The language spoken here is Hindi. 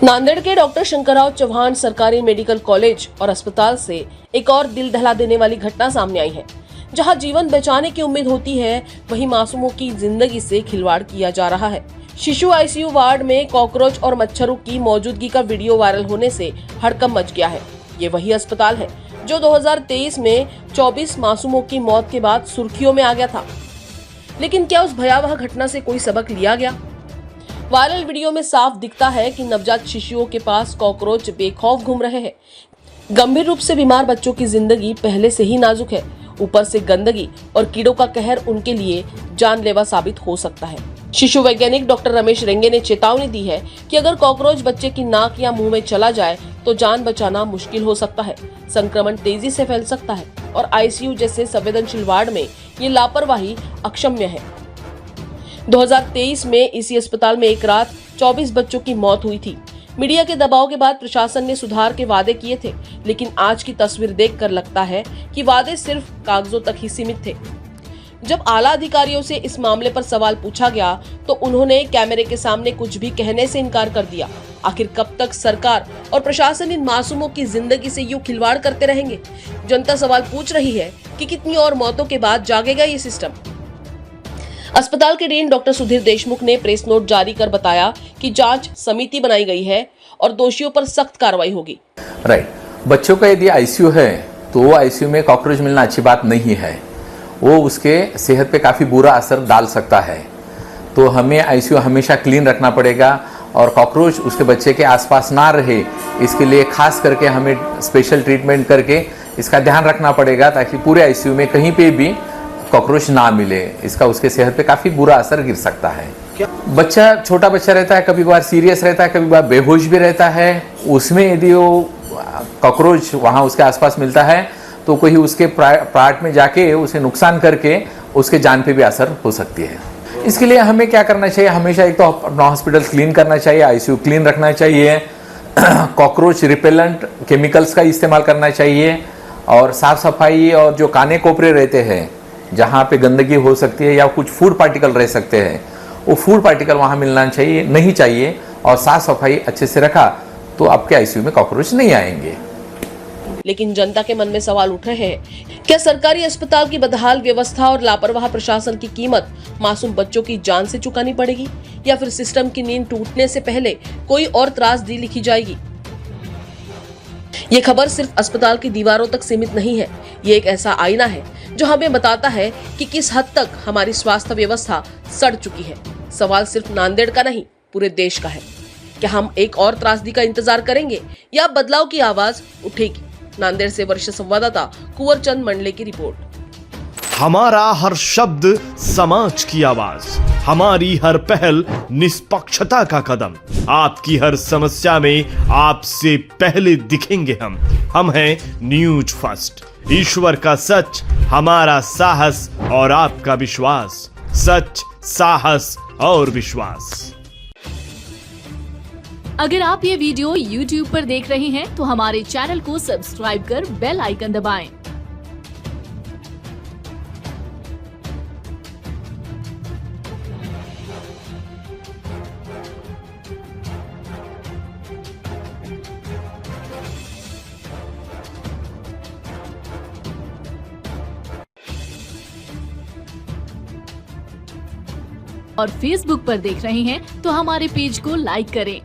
नांदेड़ के डॉक्टर शंकरराव चौहान सरकारी मेडिकल कॉलेज और अस्पताल से एक और दिल दहला देने वाली घटना सामने आई है। जहां जीवन बचाने की उम्मीद होती है, वहीं मासूमों की जिंदगी से खिलवाड़ किया जा रहा है। शिशु आईसीयू वार्ड में कॉकरोच और मच्छरों की मौजूदगी का वीडियो वायरल होने से हड़कंप मच गया है। ये वही अस्पताल है जो 2023 में 24 मासूमों की मौत के बाद सुर्खियों में आ गया था। लेकिन क्या उस भयावह घटना से कोई सबक लिया गया? वायरल वीडियो में साफ दिखता है कि नवजात शिशुओं के पास कॉकरोच बेखौफ घूम रहे हैं। गंभीर रूप से बीमार बच्चों की जिंदगी पहले से ही नाजुक है। ऊपर से गंदगी और कीड़ों का कहर उनके लिए जानलेवा साबित हो सकता है। शिशु वैज्ञानिक डॉक्टर रमेश रेंगे ने चेतावनी दी है कि अगर कॉकरोच बच्चे की नाक या मुंह में चला जाए तो जान बचाना मुश्किल हो सकता है। संक्रमण तेजी से फैल सकता है और आईसीयू जैसे संवेदनशील वार्ड में ये लापरवाही अक्षम्य है। 2023 में इसी अस्पताल में एक रात 24 बच्चों की मौत हुई थी। मीडिया के दबाव के बाद प्रशासन ने सुधार के वादे किए थे, लेकिन आज की तस्वीर देखकर लगता है कि वादे सिर्फ कागजों तक ही सीमित थे। जब आला अधिकारियों से इस मामले पर सवाल पूछा गया तो उन्होंने कैमरे के सामने कुछ भी कहने से इनकार कर दिया। आखिर कब तक सरकार और प्रशासन इन मासूमों की जिंदगी से यूं खिलवाड़ करते रहेंगे? जनता सवाल पूछ रही है कि कितनी और मौतों के बाद जागेगा ये सिस्टम। अस्पताल के डीन डॉक्टर सुधीर देशमुख ने प्रेस नोट जारी कर बताया कि जांच समिति बनाई गई है और दोषियों पर सख्त कार्रवाई होगी। राइट, बच्चों का यदि आईसीयू है तो आईसीयू में कॉकरोच मिलना अच्छी बात नहीं है। वो उसके सेहत पे काफ़ी बुरा असर डाल सकता है। तो हमें आईसीयू हमेशा क्लीन रखना पड़ेगा और कॉकरोच उसके बच्चे के आसपास ना रहे, इसके लिए खास करके हमें स्पेशल ट्रीटमेंट करके इसका ध्यान रखना पड़ेगा ताकि पूरे आईसीयू में कहीं पे भी कॉकरोच ना मिले। इसका उसके सेहत पे काफ़ी बुरा असर गिर सकता है। बच्चा छोटा बच्चा रहता है, कभी बार सीरियस रहता है, कभी बार बेहोश भी रहता है। उसमें यदि वो कॉकरोच वहाँ उसके आसपास मिलता है तो कोई उसके पार्ट में जाके उसे नुकसान करके उसके जान पे भी असर हो सकती है। इसके लिए हमें क्या करना चाहिए? हमेशा एक तो अपना हॉस्पिटल क्लीन करना चाहिए, आईसीयू क्लीन रखना चाहिए, कॉकरोच रिपेलेंट केमिकल्स का इस्तेमाल करना चाहिए और साफ सफाई और जो काने कोपरे रहते हैं जहाँ पे गंदगी हो सकती है या कुछ फूड पार्टिकल रह सकते हैं, वो फूड पार्टिकल वहाँ मिलना चाहिए नहीं चाहिए और साफ सफाई अच्छे से रखा तो आपके आईसीयू में कॉकरोच नहीं आएंगे। लेकिन जनता के मन में सवाल उठ रहे हैं, क्या सरकारी अस्पताल की बदहाल व्यवस्था और लापरवाह प्रशासन की कीमत मासूम बच्चों की जान से चुकानी पड़ेगी या फिर सिस्टम की नींव टूटने से पहले कोई और त्रासदी लिखी जाएगी? ये खबर सिर्फ अस्पताल की दीवारों तक सीमित नहीं है। ये एक ऐसा आईना है जो हमें बताता है कि किस हद तक हमारी स्वास्थ्य व्यवस्था सड़ चुकी है। सवाल सिर्फ नांदेड़ का नहीं, पूरे देश का है। क्या हम एक और त्रासदी का इंतजार करेंगे या बदलाव की आवाज उठेगी? नांदेड़ से वरिष्ठ संवाददाता कुंवर चंद मंडले की रिपोर्ट। हमारा हर शब्द समाज की आवाज, हमारी हर पहल निष्पक्षता का कदम। आपकी हर समस्या में आपसे पहले दिखेंगे हम हैं न्यूज फर्स्ट। ईश्वर का सच, हमारा साहस और आपका विश्वास। सच, साहस और विश्वास। अगर आप ये वीडियो YouTube पर देख रहे हैं तो हमारे चैनल को सब्सक्राइब कर बेल आइकन दबाएं। और Facebook पर देख रहे हैं तो हमारे पेज को लाइक करें।